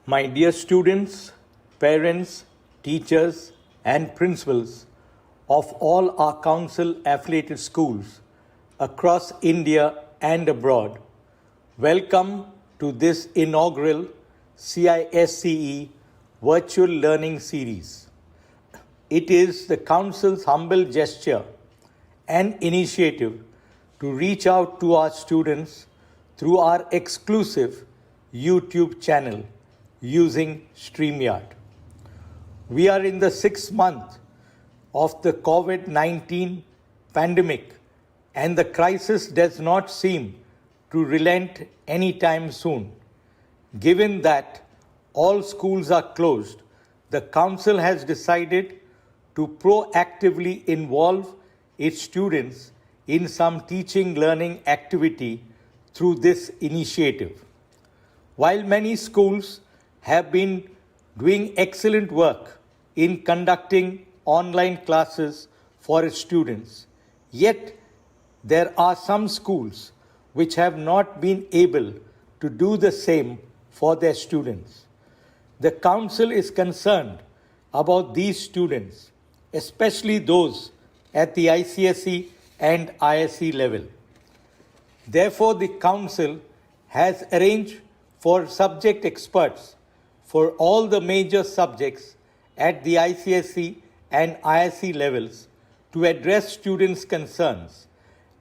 My dear students, parents, teachers, and principals of all our council affiliated schools across India and abroad, welcome to this inaugural CISCE Virtual Learning Series. It is the council's humble gesture and initiative to reach out to our students through our exclusive YouTube channel using StreamYard. We are in the 6th month of the COVID-19 pandemic, and the crisis does not seem to relent anytime soon. Given that all schools are closed, the Council has decided to proactively involve its students in some teaching learning activity through this initiative. While many schools have been doing excellent work in conducting online classes for its students, yet there are some schools which have not been able to do the same for their students. The Council is concerned about these students, especially those at the ICSE and ISE level. Therefore, the Council has arranged for subject experts for all the major subjects at the ICSE and ISE levels to address students' concerns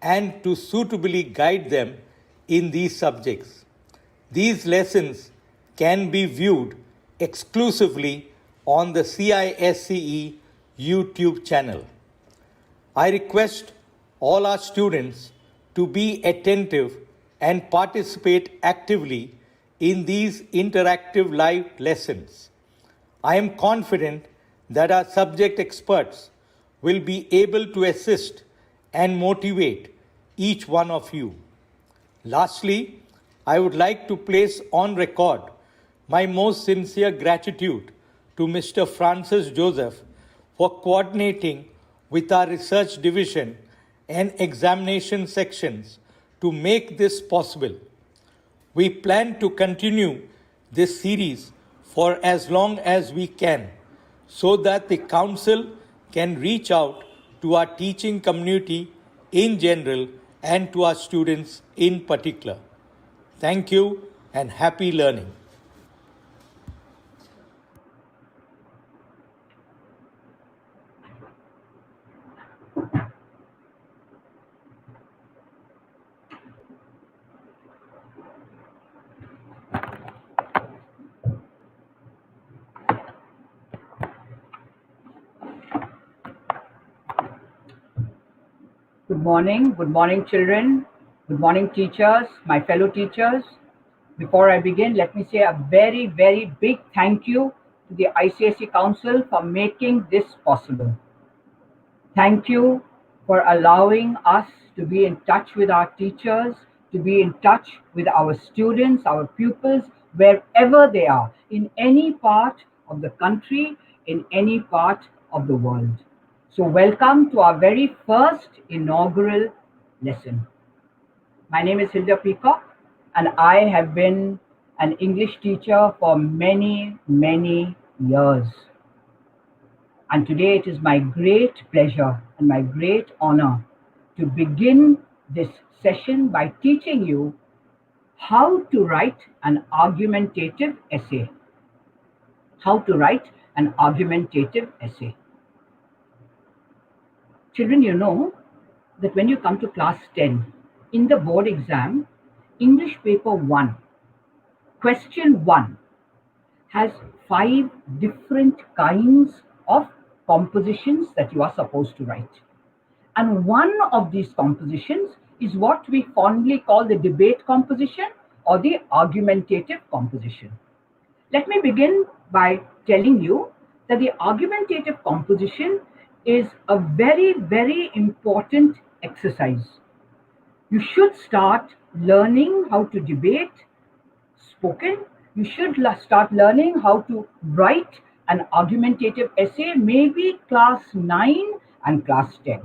and to suitably guide them in these subjects. These lessons can be viewed exclusively on the CISCE YouTube channel. I request all our students to be attentive and participate actively in these interactive live lessons. I am confident that our subject experts will be able to assist and motivate each one of you. Lastly, I would like to place on record my most sincere gratitude to Mr. Francis Joseph for coordinating with our research division and examination sections to make this possible. We plan to continue this series for as long as we can so that the Council can reach out to our teaching community in general and to our students in particular. Thank you and happy learning. Good morning children, good morning teachers, my fellow teachers. Before I begin, let me say a very, very big thank you to the ICSE Council for making this possible. Thank you for allowing us to be in touch with our teachers, to be in touch with our students, our pupils, wherever they are, in any part of the country, in any part of the world. So welcome to our very first inaugural lesson. My name is Hilda Peacock, and I have been an English teacher for many, many years. And today it is my great pleasure and my great honor to begin this session by teaching you how to write an argumentative essay. How to write an argumentative essay. Children, you know that when you come to class 10, in the board exam, English paper 1, question 1 has 5 different kinds of compositions that you are supposed to write. And one of these compositions is what we fondly call the debate composition or the argumentative composition. Let me begin by telling you that the argumentative composition is a very, very important exercise. You should start learning how to debate spoken. You should start learning how to write an argumentative essay, maybe class 9 and class 10.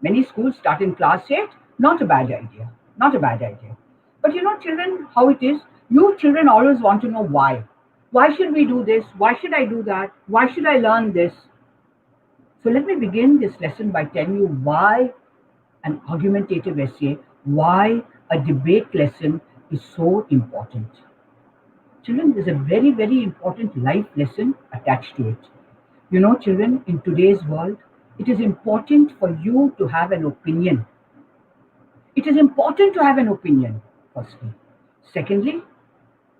Many schools start in class 8, not a bad idea, not a bad idea. But you know, children, how it is, you children always want to know why. Why should we do this? Why should I do that? Why should I learn this? So let me begin this lesson by telling you why an argumentative essay, why a debate lesson is so important. Children, there's a very, very important life lesson attached to it. You know, children, in today's world, it is important for you to have an opinion. It is important to have an opinion, firstly. Secondly,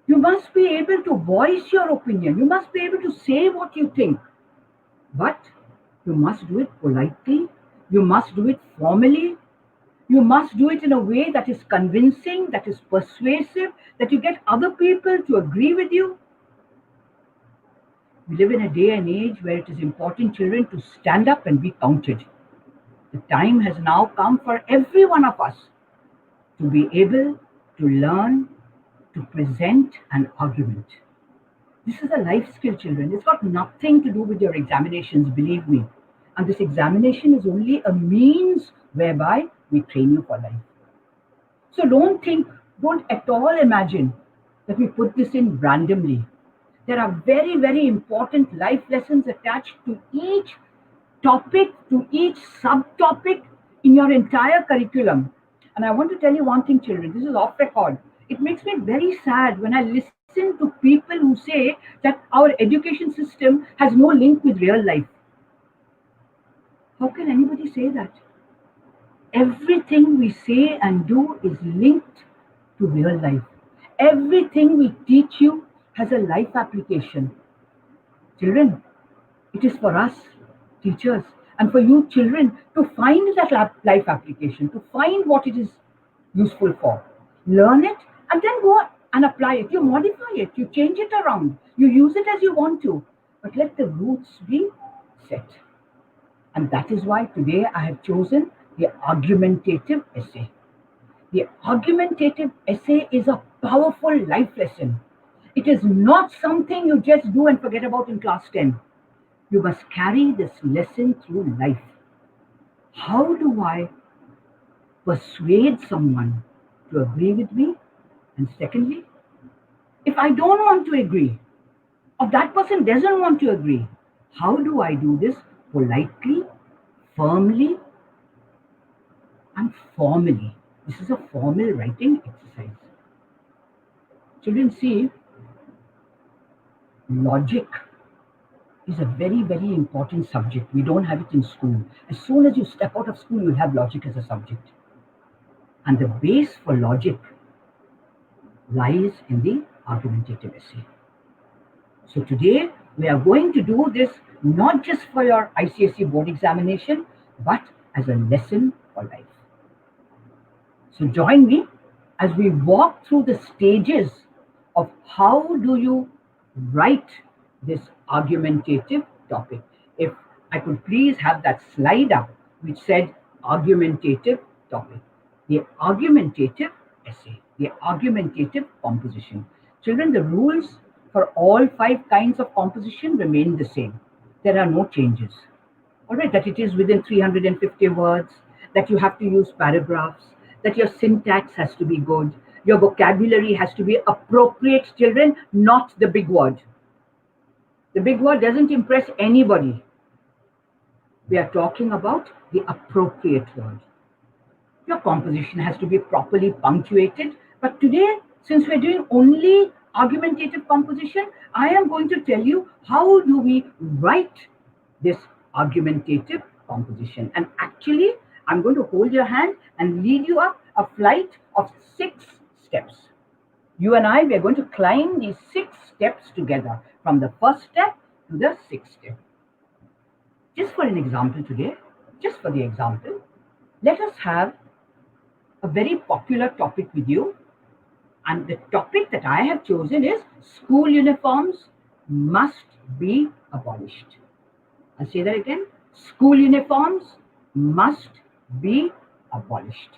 you must be able to voice your opinion. You must be able to say what you think. But you must do it politely. You must do it formally. You must do it in a way that is convincing, that is persuasive, that you get other people to agree with you. We live in a day and age where it is important, children, to stand up and be counted. The time has now come for every one of us to be able to learn to present an argument. This is a life skill, children. It's got nothing to do with your examinations, believe me. And this examination is only a means whereby we train you for life. So don't at all imagine that we put this in randomly. There are very, very important life lessons attached to each topic, to each subtopic in your entire curriculum. And I want to tell you one thing, children, this is off record. It makes me very sad when I listen to people who say that our education system has no link with real life. How can anybody say that? Everything we say and do is linked to real life. Everything we teach you has a life application. Children, it is for us, teachers, and for you, children, to find that life application, to find what it is useful for. Learn it and then go and apply it. You modify it, you change it around, you use it as you want to, but let the roots be set. And that is why today I have chosen the argumentative essay. The argumentative essay is a powerful life lesson. It is not something you just do and forget about in class 10. You must carry this lesson through life. How do I persuade someone to agree with me? And secondly, if I don't want to agree, or that person doesn't want to agree, how do I do this politely, firmly, and formally? This is a formal writing exercise. Children, see, logic is a very, very important subject. We don't have it in school. As soon as you step out of school, you'll have logic as a subject. And the base for logic lies in the argumentative essay. So today, we are going to do this not just for your ICSE board examination, but as a lesson for life. So join me as we walk through the stages of how do you write this argumentative topic. If I could please have that slide up which said argumentative topic, the argumentative essay, the argumentative composition. Children, the rules for all 5 kinds of composition remain the same. There are no changes. All right, that it is within 350 words, that you have to use paragraphs, that your syntax has to be good, your vocabulary has to be appropriate, children, not the big word. The big word doesn't impress anybody. We are talking about the appropriate word. Your composition has to be properly punctuated. But today, since we're doing only argumentative composition, I am going to tell you how do we write this argumentative composition. And actually, I'm going to hold your hand and lead you up a flight of 6 steps. You and I, we are going to climb these 6 steps together, from the first step to the 6th step. Just for an example today, just for the example, let us have a very popular topic with you. And the topic that I have chosen is school uniforms must be abolished. I'll say that again. School uniforms must be abolished.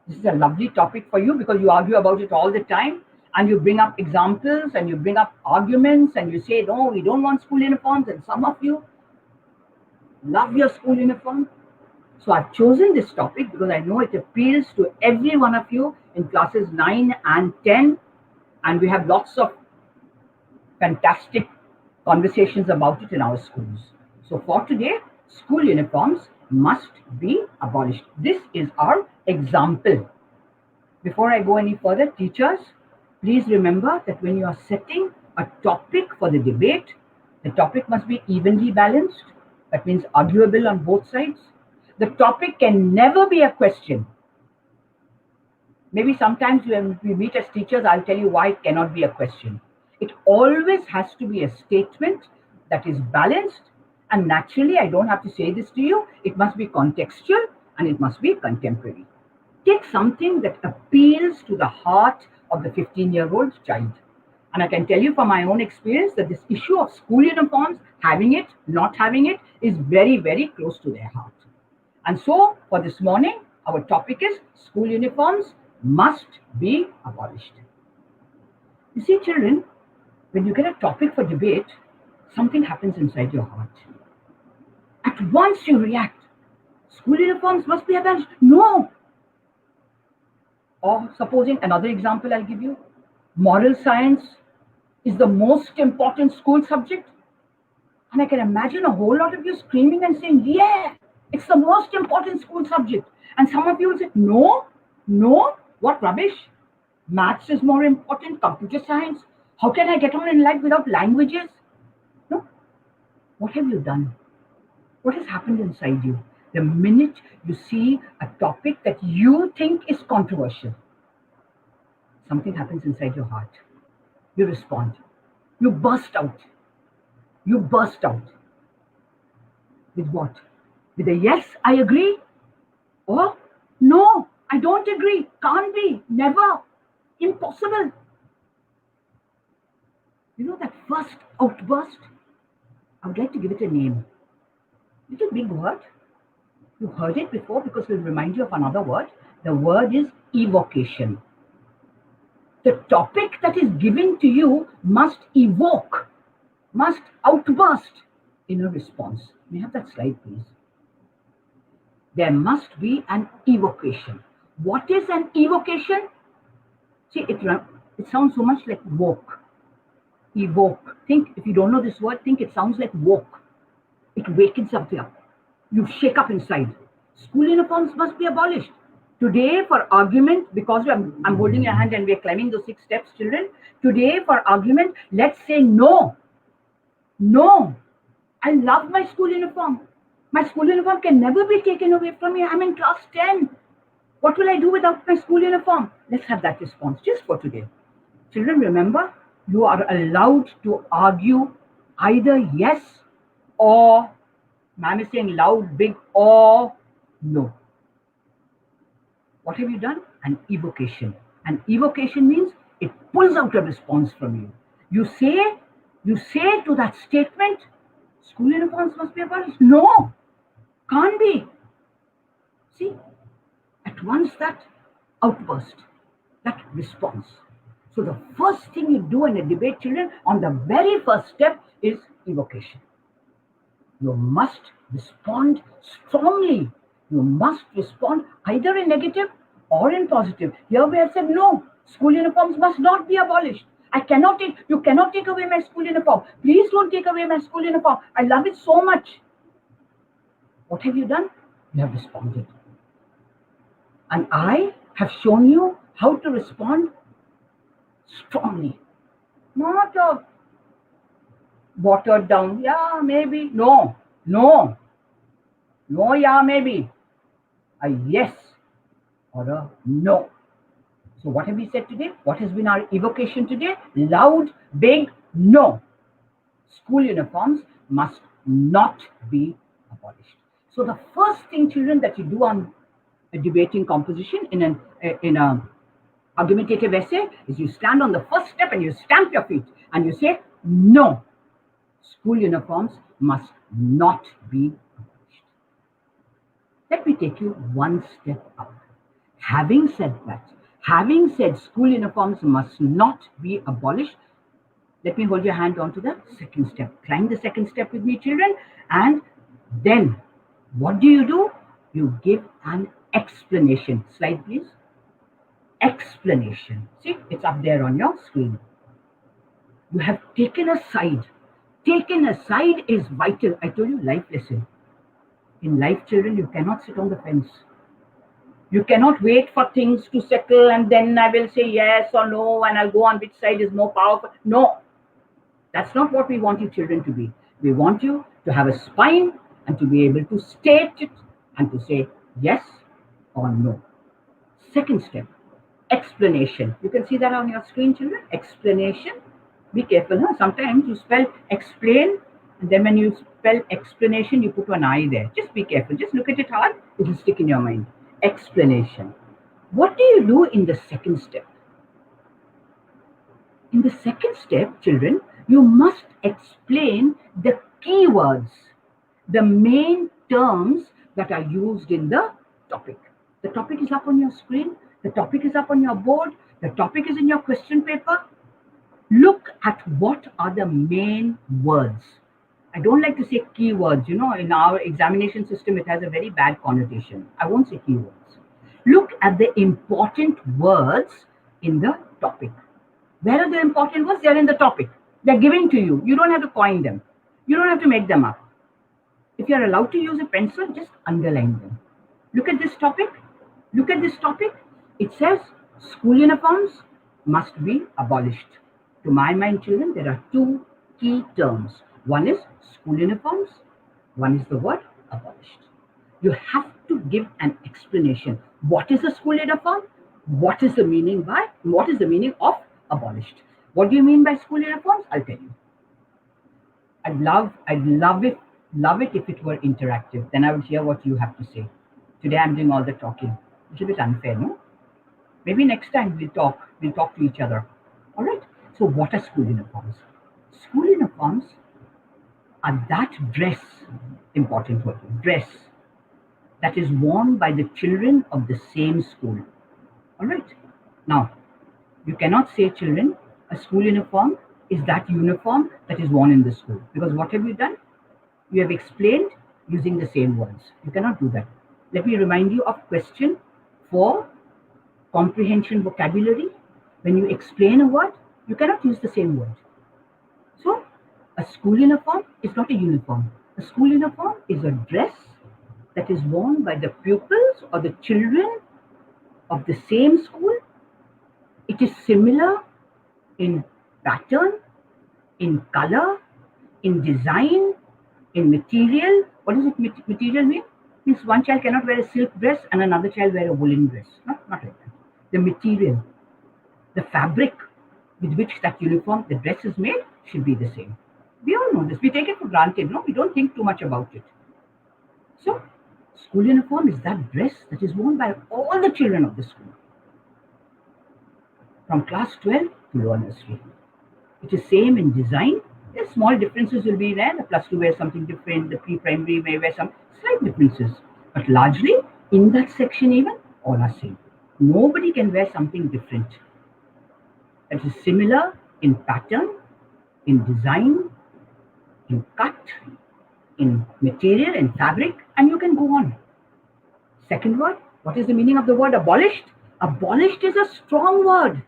This is a lovely topic for you because you argue about it all the time and you bring up examples and you bring up arguments and you say, no, we don't want school uniforms, and some of you love your school uniform. So I've chosen this topic because I know it appeals to every one of you in classes 9 and 10, and we have lots of fantastic conversations about it in our schools. So for today, school uniforms must be abolished. This is our example. Before I go any further, teachers, please remember that when you are setting a topic for the debate, the topic must be evenly balanced. That means arguable on both sides. The topic can never be a question. Maybe sometimes when we meet as teachers, I'll tell you why it cannot be a question. It always has to be a statement that is balanced, and naturally, I don't have to say this to you, it must be contextual and it must be contemporary. Take something that appeals to the heart of the 15-year-old child. And I can tell you from my own experience that this issue of school uniforms, having it, not having it, is very, very close to their heart. And so for this morning, our topic is school uniforms must be abolished. You see, children, when you get a topic for debate, something happens inside your heart. At once you react. School uniforms must be abolished. No. Or supposing another example I'll give you. Moral science is the most important school subject. And I can imagine a whole lot of you screaming and saying, yeah, it's the most important school subject. And some of you will say, no, what rubbish. Maths is more important, computer science. How can I get on in life without languages? No. What have you done? What has happened inside you? The minute you see a topic that you think is controversial, something happens inside your heart. You respond. You burst out. You burst out. With what? With a yes, I agree. Or no, I don't agree. Can't be. Never. Impossible. You know that first outburst? I would like to give it a name. Little big word. You heard it before because we'll remind you of another word. The word is evocation. The topic that is given to you must evoke, must outburst in a response. May I have that slide, please? There must be an evocation. What is an evocation? See, it sounds so much like woke. Evoke. Think, if you don't know this word, think it sounds like woke. It wakens up there. You shake up inside. School uniforms must be abolished. Today, for argument, because I'm holding your hand and we're climbing those 6 steps, children. Today, for argument, let's say no. No. I love my school uniform. My school uniform can never be taken away from me. I'm in class 10. What will I do without my school uniform? Let's have that response just for today. Children, remember, you are allowed to argue either yes or, ma'am is saying loud, big, or no. What have you done? An evocation. An evocation means it pulls out a response from you. You say to that statement, school uniforms must be abolished. No, can't be. See, at once that outburst, that response. So the first thing you do in a debate, children, on the very first step is evocation. You must respond strongly. You must respond either in negative or in positive. Here we have said no, school uniforms must not be abolished. You cannot take away my school uniform. Please don't take away my school uniform. I love it so much. What have you done? You have responded. And I have shown you how to respond strongly. Not a watered down, yeah, maybe. No, yeah, maybe. A yes or a no. So what have we said today? What has been our evocation today? Loud, big, no. School uniforms must not be abolished. So the first thing, children, that you do on a debating composition in an argumentative essay is you stand on the first step and you stamp your feet and you say, no, school uniforms must not be abolished. Let me take you one step up. Having said school uniforms must not be abolished, let me hold your hand onto the second step. Climb the second step with me, children. And then what do? You give an explanation. Slide, please. Explanation. See, it's up there on your screen. You have taken a side. Taken a side is vital. I told you, life lesson. In life, children, you cannot sit on the fence. You cannot wait for things to settle and then I will say yes or no and I'll go on which side is more powerful. No, that's not what we want you children to be. We want you to have a spine and to be able to state it and to say yes or no. Second step, explanation. You can see that on your screen, children. Explanation. Be careful, huh? Sometimes you spell explain, and then when you spell explanation, you put an I there. Just be careful. Just look at it hard. It will stick in your mind. Explanation. What do you do in the second step? In the second step, children, you must explain the keywords, the main terms that are used in the topic. The topic is up on your screen, the topic is up on your board, the topic is in your question paper. Look at what are the main words. I don't like to say keywords, in our examination system, it has a very bad connotation. I won't say keywords. Look at the important words in the topic. Where are the important words? They're in the topic. They're given to you. You don't have to coin them. You don't have to make them up. If you're allowed to use a pencil, just underline them. Look at this topic. Look at this topic. It says school uniforms must be abolished. To my mind, children, there are two key terms. One is school uniforms. One is the word abolished. You have to give an explanation. What is a school uniform? What is the meaning by? What is the meaning of abolished? What do you mean by school uniforms? I'll tell you. I'd love it if it were interactive. Then I would hear what you have to say. Today I'm doing all the talking. It's a bit unfair, no? Maybe next time we'll talk to each other. All right. So what are school uniforms? School uniforms are that dress, important word, dress, that is worn by the children of the same school. All right. Now, you cannot say, children, a school uniform is that uniform that is worn in the school. Because what have you done? You have explained using the same words. You cannot do that. Let me remind you of question 4, comprehension vocabulary. When you explain a word, you cannot use the same word. So, a school uniform is not a uniform. A school uniform is a dress that is worn by the pupils or the children of the same school. It is similar in pattern, in color, in design, in material. What does it material mean? Means one child cannot wear a silk dress and another child wear a woolen dress. Not like that. The material, the fabric with which that uniform, the dress is made should be the same. We all know this. We take it for granted. No, we don't think too much about it. So, school uniform is that dress that is worn by all the children of the school, from class 12 to lower nursery. It is same in design. There's small differences will be there. The plus 2 wears something different. The pre-primary may wear some slight differences. But largely, in that section even, all are same. Nobody can wear something different. That is similar in pattern, in design, in cut, in material, in fabric, and you can go on. Second word, what is the meaning of the word abolished? Abolished is a strong word.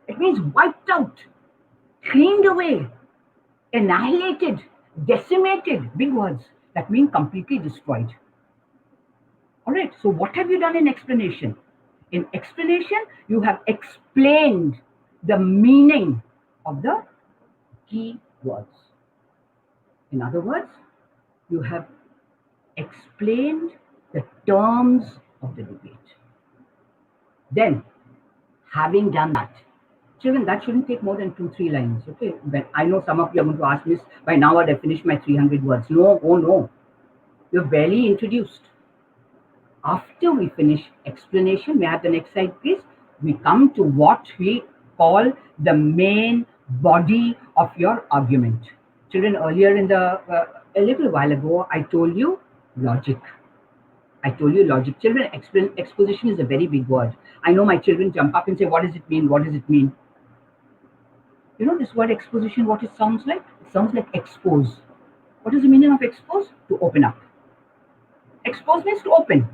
It means wiped out, cleaned away, annihilated, decimated. Big words that mean completely destroyed. All right, so what have you done in explanation? In explanation, you have explained the meaning of the key words. In other words, you have explained the terms of the debate. Then, having done that, children, that shouldn't take more than 2-3 lines, okay? But I know some of you are going to ask me, by now I'd have finished my 300 words. No, oh no. You're barely introduced. After we finish explanation, may I have the next slide, please? We come to what we call the main body of your argument. Children, earlier in a little while ago, I told you logic. Children, exposition is a very big word. I know my children jump up and say, what does it mean? What does it mean? You know this word exposition, what it sounds like? It sounds like expose. What is the meaning of expose? To open up. Expose means to open.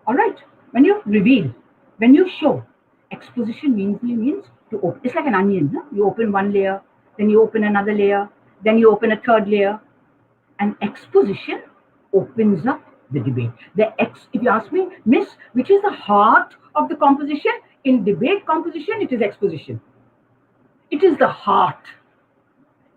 All right. When you reveal, when you show, exposition means to open. It's like an onion. Huh? You open one layer, then you open another layer, then you open a third layer. And exposition opens up the debate. If you ask me, Miss, which is the heart of the composition? In debate composition, it is exposition. It is the heart.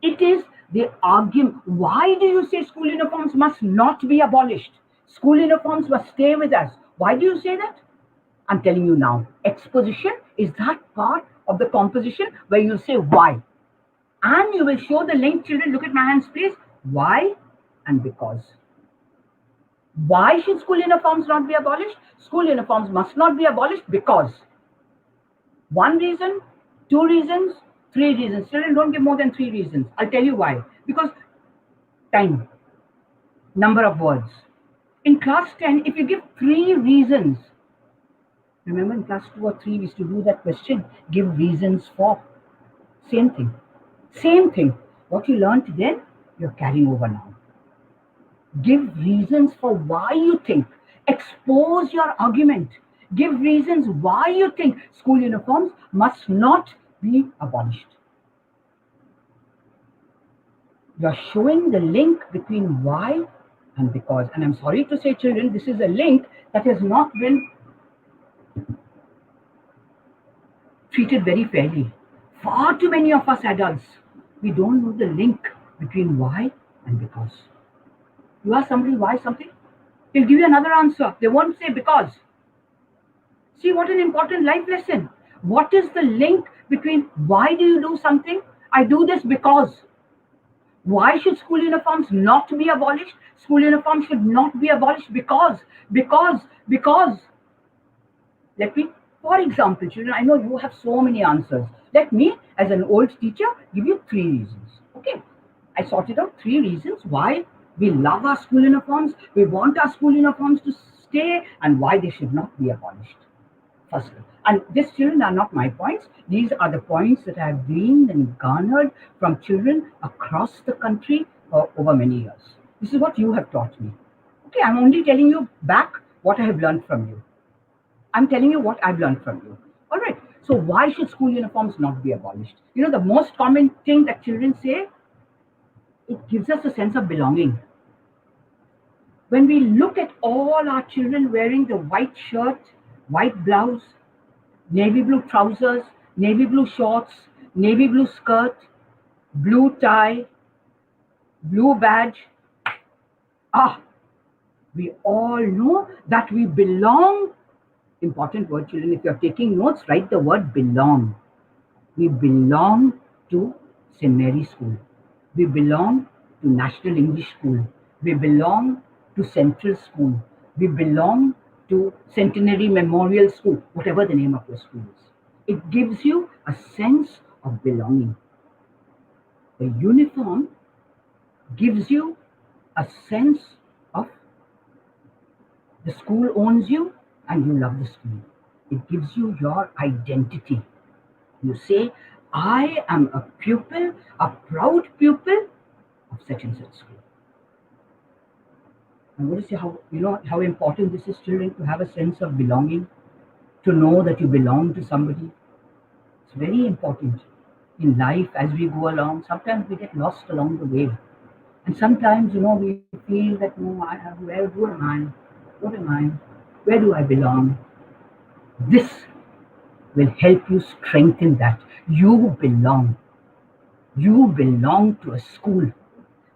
It is the argument. Why do you say school uniforms must not be abolished? School uniforms must stay with us. Why do you say that? I'm telling you now. Exposition is that part of the composition where you say why. And you will show the link, children. Look at my hands, please. Why and because. Why should school uniforms not be abolished? School uniforms must not be abolished because. One reason, two reasons, three reasons. Children, don't give more than three reasons. I'll tell you why. Because time, number of words. In class 10, if you give three reasons, remember in class 2 or 3, we used to do that question, give reasons for. Same thing. Same thing. What you learned then, you're carrying over now. Give reasons for why you think. Expose your argument. Give reasons why you think school uniforms must not be abolished. You're showing the link between why and because. And I'm sorry to say, children, this is a link that has not been treated very fairly. Far too many of us adults, we don't know the link between why and because. You ask somebody why something, they'll give you another answer. They won't say because. See what an important life lesson. What is the link between why do you do something? I do this because. Why should school uniforms not be abolished? School uniforms should not be abolished because. Let me, for example, children, I know you have so many answers. Let me, as an old teacher, give you three reasons. Okay. I sorted out three reasons why we love our school uniforms, we want our school uniforms to stay, and why they should not be abolished. First, and these children are not my points. These are the points that I have gleaned and garnered from children across the country over many years. This is what you have taught me. Okay, I'm only telling you back what I have learned from you. I'm telling you what I've learned from you. All right. So why should school uniforms not be abolished? You know, the most common thing that children say, it gives us a sense of belonging. When we look at all our children wearing the white shirt, white blouse, navy blue trousers, navy blue shorts, navy blue skirt, blue tie, blue badge, we all know that we belong. Important word, children. If you're taking notes, write the word belong. We belong to St. Mary's School. We belong to National English School. We belong to Central School. We belong to Centenary Memorial School, whatever the name of your school is. It gives you a sense of belonging. The uniform gives you a sense of the school owns you and you love the school. It gives you your identity. You say, I am a pupil, a proud pupil of such and such school. And what is how important this is, children, to have a sense of belonging, to know that you belong to somebody. It's very important in life as we go along. Sometimes we get lost along the way. And sometimes, we feel that, who am I? What am I? Where do I belong? This will help you strengthen that. You belong. You belong to a school.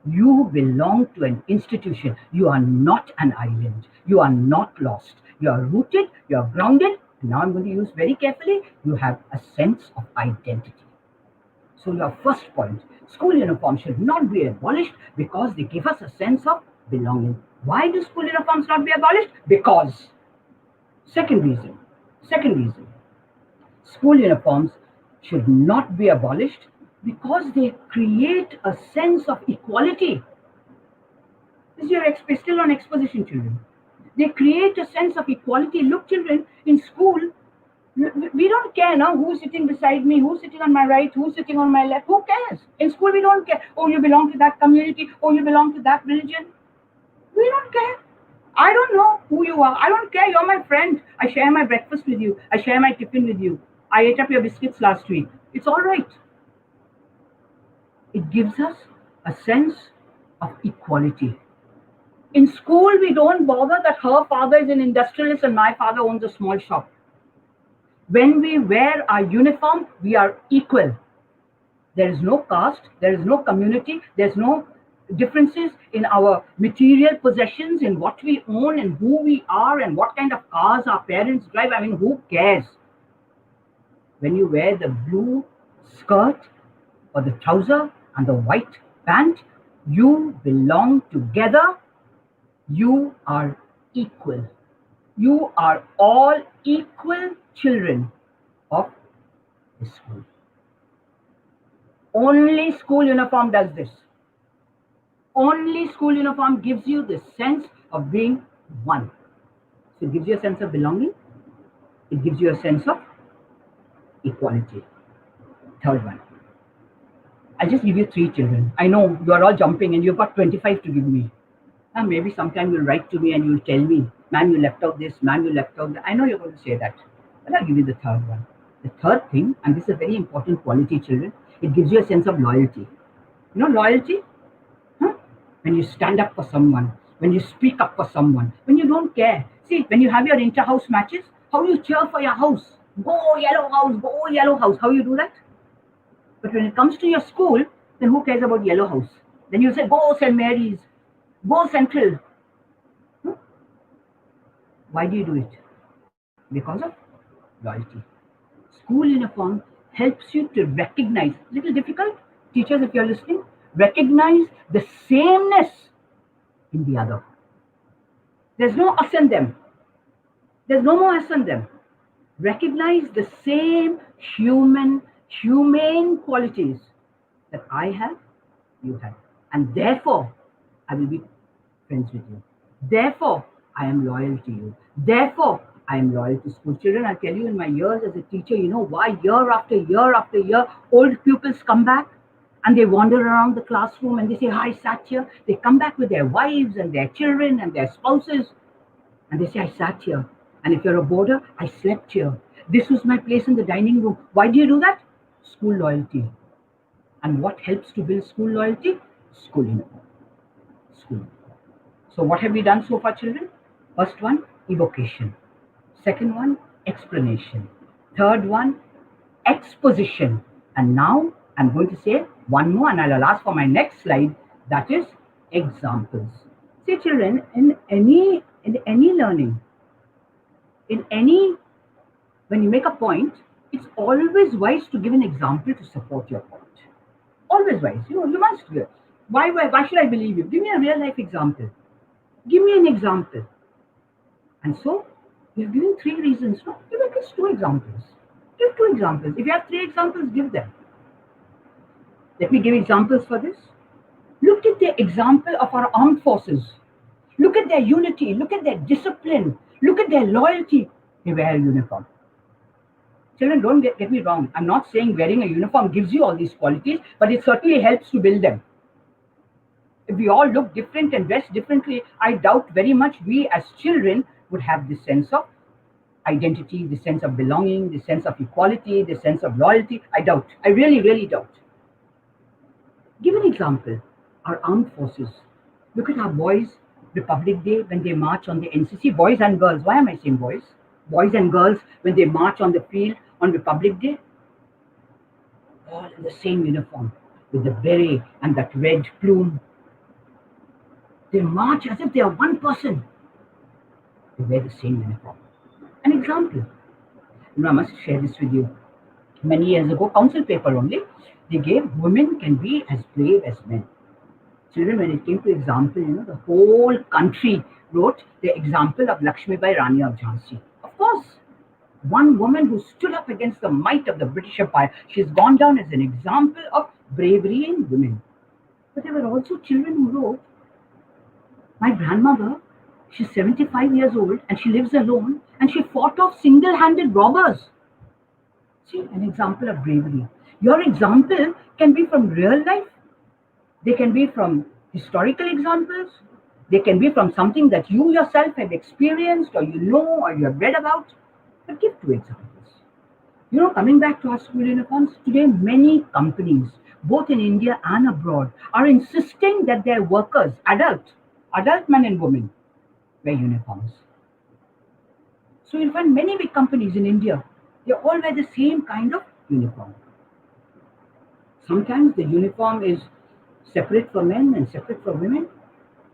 You belong to an institution. You are not an island. You are not lost. You are rooted. You are grounded. And now I'm going to use very carefully. You have a sense of identity. So your first point, school uniforms should not be abolished because they give us a sense of belonging. Why do school uniforms not be abolished? Because. Second reason, school uniforms should not be abolished because they create a sense of equality. This is your still on exposition, children. They create a sense of equality. Look, children, in school, we don't care now who's sitting beside me, who's sitting on my right, who's sitting on my left. Who cares? In school, we don't care. Oh, you belong to that community. Oh, you belong to that religion. We don't care. I don't know who you are. I don't care. You're my friend. I share my breakfast with you. I share my tiffin with you. I ate up your biscuits last week. It's all right. It gives us a sense of equality. In school, we don't bother that her father is an industrialist and my father owns a small shop. When we wear our uniform, we are equal. There is no caste, there is no community, there's no differences in our material possessions, in what we own and who we are and what kind of cars our parents drive. I mean, who cares? When you wear the blue skirt or the trouser and the white pant, you belong together. You are equal. You are all equal children of the school. Only school uniform does this. Only school uniform gives you the sense of being one. So it gives you a sense of belonging. It gives you a sense of equality. Third one. I'll just give you 3 children. I know you are all jumping and you've got 25 to give me. And maybe sometime you'll write to me and you'll tell me, ma'am, you left out this, ma'am, you left out that. I know you're going to say that. But I'll give you the third one. The third thing, and this is a very important quality, children, it gives you a sense of loyalty. You know loyalty? When you stand up for someone, when you speak up for someone, when you don't care. See, when you have your inter-house matches, how you cheer for your house. Go yellow house, go yellow house. How you do that? But when it comes to your school, then who cares about yellow house? Then you say, go St. Mary's, go Central. Why do you do it? Because of loyalty. School uniform helps you to recognize, little difficult, teachers if you're listening, recognize the sameness in the other. There's no us and them. There's no more us and them. Recognize the same humane qualities that I have, you have. And therefore, I will be friends with you. Therefore, I am loyal to you. Therefore, I am loyal to school. Children, I'll tell you, in my years as a teacher, you know why year after year after year, old pupils come back and they wander around the classroom and they say, I sat here. They come back with their wives and their children and their spouses. And they say, I sat here. And if you're a boarder, I slept here. This was my place in the dining room. Why do you do that? School loyalty. And what helps to build school loyalty? School uniform. School. So what have we done so far, children? First one, evocation. Second one, explanation. Third one, exposition. And now I'm going to say one more, and I'll ask for my next slide, that is examples. See, children, in any learning, when you make a point, it's always wise to give an example to support your point. Always wise. You must do it. Why should I believe you? Give me a real life example. Give me an example. And so, you've given 3 reasons. No, give at least 2 examples. Give 2 examples. If you have 3 examples, give them. Let me give examples for this. Look at the example of our armed forces. Look at their unity. Look at their discipline. Look at their loyalty. They wear a uniform. Children, don't get me wrong. I'm not saying wearing a uniform gives you all these qualities, but it certainly helps to build them. If we all look different and dress differently, I doubt very much we as children would have this sense of identity, the sense of belonging, the sense of equality, the sense of loyalty. I doubt. I really, really doubt. Give an example. Our armed forces. Look at our boys, Republic Day, when they march on the NCC, boys and girls. Why am I saying boys? Boys and girls, when they march on the field on Republic Day, all in the same uniform, with the beret and that red plume. They march as if they are one person. They wear the same uniform. An example. I must share this with you. Many years ago, council paper only, they gave women can be as brave as men. Children, when it came to example, the whole country wrote the example of Lakshmibai Rani of Jhansi. Of course, one woman who stood up against the might of the British Empire. She's gone down as an example of bravery in women. But there were also children who wrote, my grandmother, she's 75 years old and she lives alone and she fought off single-handed robbers. See, an example of bravery. Your example can be from real life. They can be from historical examples. They can be from something that you yourself have experienced or you know or you have read about. But give 2 examples. Coming back to our school uniforms, today many companies, both in India and abroad, are insisting that their workers, adult men and women, wear uniforms. So you'll find many big companies in India, they all wear the same kind of uniform. Sometimes the uniform is separate for men and separate for women,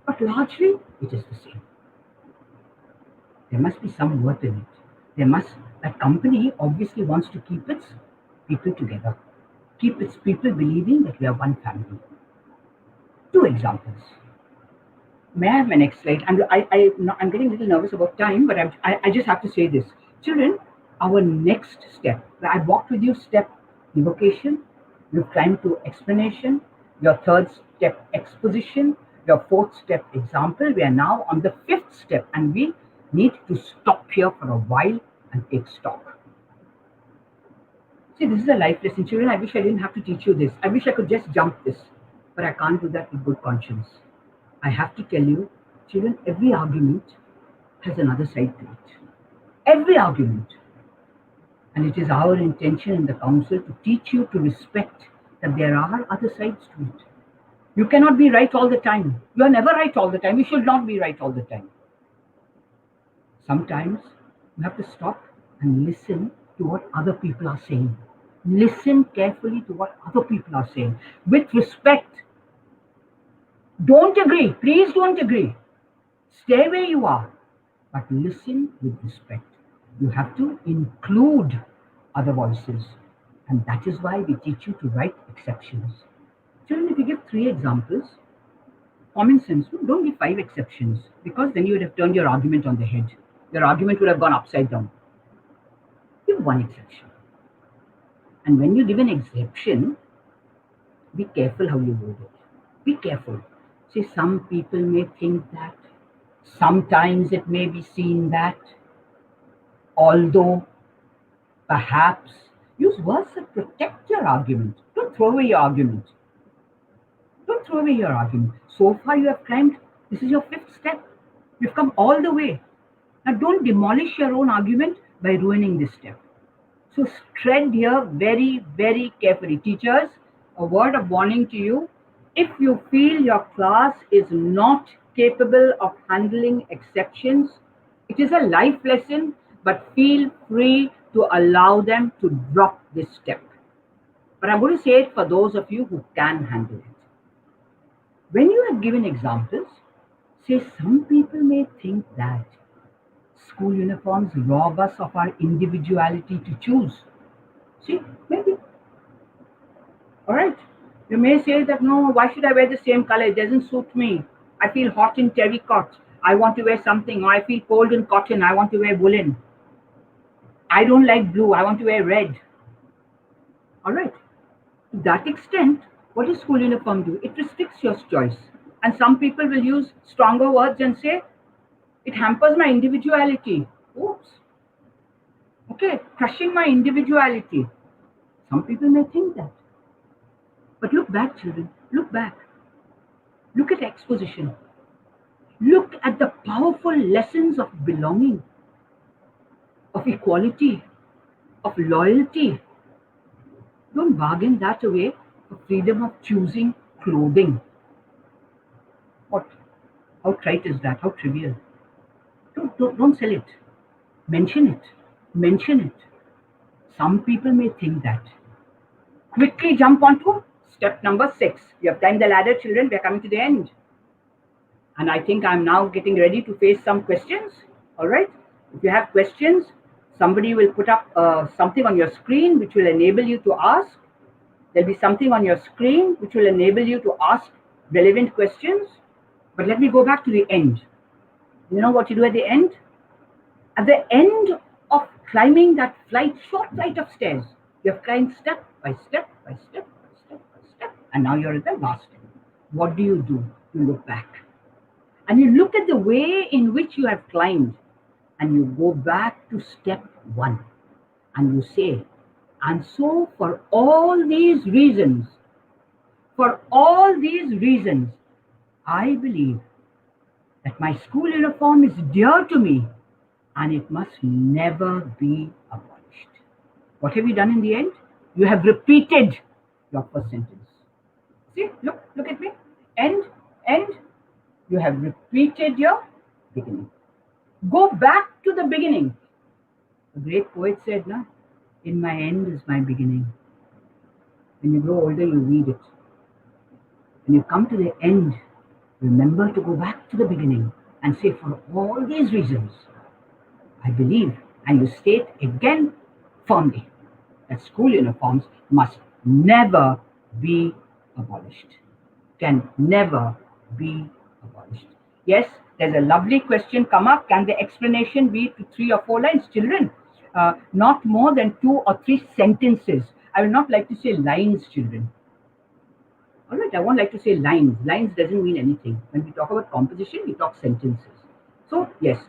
but largely it is the same. There must be some worth in it. That company obviously wants to keep its people together, keep its people believing that we are one family. Two examples. May I have my next slide? I'm getting a little nervous about time, but I just have to say this. Children, our next step, I walked with you step evocation, you've climbed to explanation, your third step exposition, your fourth step example. We are now on the fifth step, and we need to stop here for a while and take stock. See, this is a life lesson. Children, I wish I didn't have to teach you this. I wish I could just jump this, but I can't do that with good conscience. I have to tell you, children, every argument has another side to it. Every argument. And it is our intention in the council to teach you to respect that there are other sides to it. You cannot be right all the time. You are never right all the time. You should not be right all the time. Sometimes you have to stop and listen to what other people are saying. Listen carefully to what other people are saying with respect. Don't agree. Please don't agree. Stay where you are, but listen with respect. You have to include other voices, and that is why we teach you to write exceptions. Children, if you give 3 examples, common sense, don't give 5 exceptions, because then you would have turned your argument on the head. Your argument would have gone upside down. Give 1 exception. And when you give an exception, be careful how you word it. Be careful. See, some people may think that, sometimes it may be seen that, although, perhaps. Use words that protect your argument. Don't throw away your argument. Don't throw away your argument. So far you have climbed, this is your 5th step. You've come all the way. Now don't demolish your own argument by ruining this step. So tread here very, very carefully. Teachers, a word of warning to you. If you feel your class is not capable of handling exceptions, it is a life lesson, but feel free to allow them to drop this step. But I'm going to say it for those of you who can handle it. When you have given examples, say some people may think that school uniforms rob us of our individuality to choose. See, maybe. All right. You may say that, no, why should I wear the same color? It doesn't suit me. I feel hot in terracotta. I want to wear something. Or I feel cold in cotton. I want to wear woolen. I don't like blue. I want to wear red. All right. To that extent, what does school uniform do? It restricts your choice. And some people will use stronger words and say, it hampers my individuality. Oops. Okay, crushing my individuality. Some people may think that. But look back, children. Look back. Look at exposition. Look at the powerful lessons of belonging, of equality, of loyalty. Don't bargain that away for freedom of choosing clothing. What? How trite is that? How trivial. Don't sell it. Mention it. Mention it. Some people may think that. Quickly jump onto step number 6. You have climbed the ladder, children. We are coming to the end. And I think I'm now getting ready to face some questions. All right. If you have questions, somebody will put up something on your screen which will enable you to ask. There'll be something on your screen which will enable you to ask relevant questions. But let me go back to the end. You know what you do at the end? At the end of climbing that short flight of stairs, you have climbed step by step by step by step by step, and now you're at the last step. What do? You look back. And you look at the way in which you have climbed, and you go back to step 1, and you say, and so for all these reasons, I believe that my school uniform is dear to me and it must never be abolished. What have you done in the end? You have repeated your first sentence. See, look at me. End, end. You have repeated your beginning. Go back to the beginning. A great poet said, "Na, in my end is my beginning." When you grow older, you read it. When you come to the end, remember to go back to the beginning and say, for all these reasons, I believe, and you state again firmly that school uniforms must never be abolished. Can never be abolished. Yes, there's a lovely question come up. Can the explanation be to 3 or 4 lines? Children, not more than 2 or 3 sentences. I will not like to say lines, children. All right, I won't like to say lines. Lines doesn't mean anything. When we talk about composition, we talk sentences. So yes,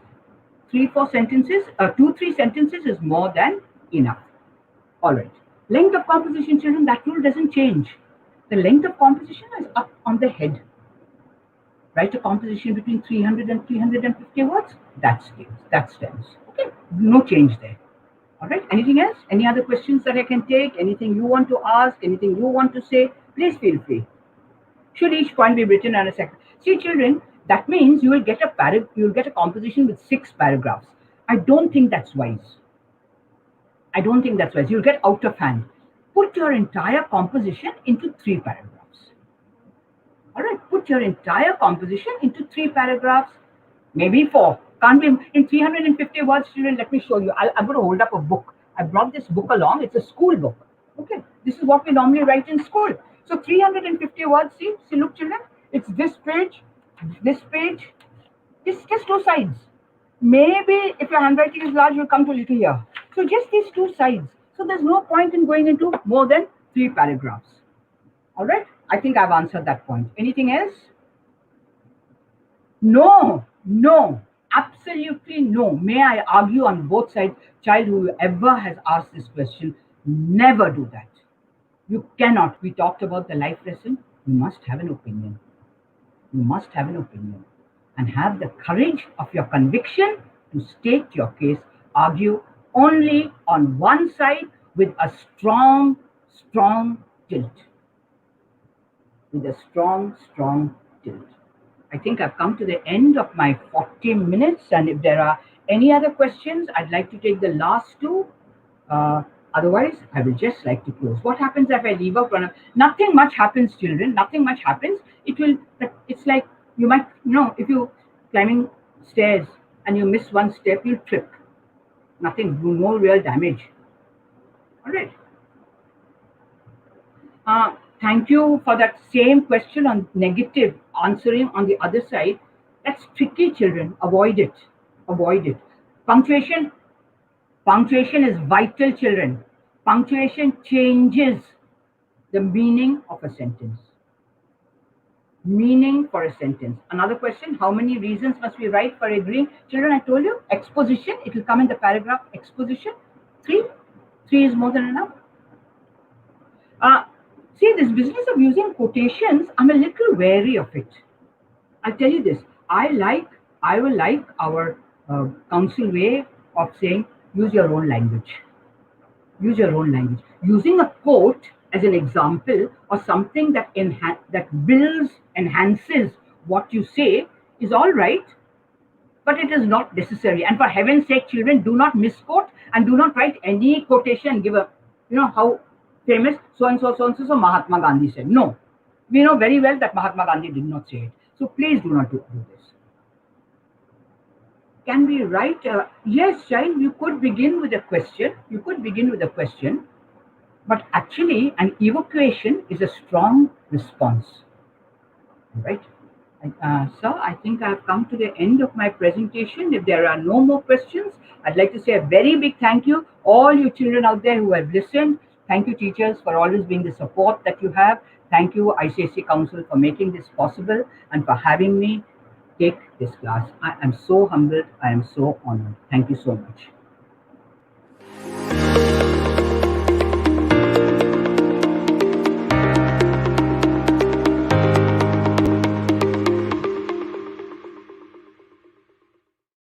3 or 4 sentences, 2 3 sentences is more than enough. All right. Length of composition, children, that rule doesn't change. The length of composition is up on the head. Write a composition between 300 and 350 words. That stands. Okay, no change there. All right. Anything else? Any other questions that I can take? Anything you want to ask? Anything you want to say? Please feel free. Should each point be written on a second? See, children, that means you will get a composition with 6 paragraphs. I don't think that's wise. You'll get out of hand. Put your entire composition into 3 paragraphs. All right, put your entire composition into 3 paragraphs, maybe 4. Can't be in 350 words, children. Let me show you. I'm going to hold up a book. I brought this book along. It's a school book. Okay, this is what we normally write in school. So 350 words. See, look, children. It's this page, just 2 sides. Maybe if your handwriting is large, you'll come to little here. So just these 2 sides. So there's no point in going into more than 3 paragraphs. All right. I think I've answered that point. Anything else? No, absolutely no. May I argue on both sides? Child, whoever has asked this question, never do that. You cannot. We talked about the life lesson. You must have an opinion. And have the courage of your conviction to state your case. Argue only on one side with a strong tilt. I think I've come to the end of my 40 minutes, and if there are any other questions, I'd like to take the last 2. Otherwise, I will just like to close. What happens if I leave out one? Nothing much happens, children. Nothing much happens. It's like you might, if you're climbing stairs and you miss one step, you'll trip. Nothing, no real damage. All right. Thank you for that same question on negative answering on the other side. That's tricky, children. Avoid it. Punctuation is vital, children. Punctuation changes the meaning of a sentence. Meaning for a sentence. Another question, how many reasons must we write for agreeing? Children, I told you, exposition, it will come in the paragraph, exposition. 3 is more than enough. See, this business of using quotations, I'm a little wary of it. I'll tell you this. I will like our council way of saying, use your own language. Using a quote as an example or something that enhances what you say is all right, but it is not necessary. And for heaven's sake, children, do not misquote and do not write any quotation. Give a, how famous so and so Mahatma Gandhi said. No, we know very well that Mahatma Gandhi did not say it. So please do not do this. Can we write? Yes, child, you could begin with a question. But actually, an evocation is a strong response. Right? Sir, I think I've come to the end of my presentation. If there are no more questions, I'd like to say a very big thank you, all you children out there who have listened. Thank you, teachers, for always being the support that you have. Thank you, ICSE Council, for making this possible and for having me take this class. I am so humbled. I am so honored. Thank you so much.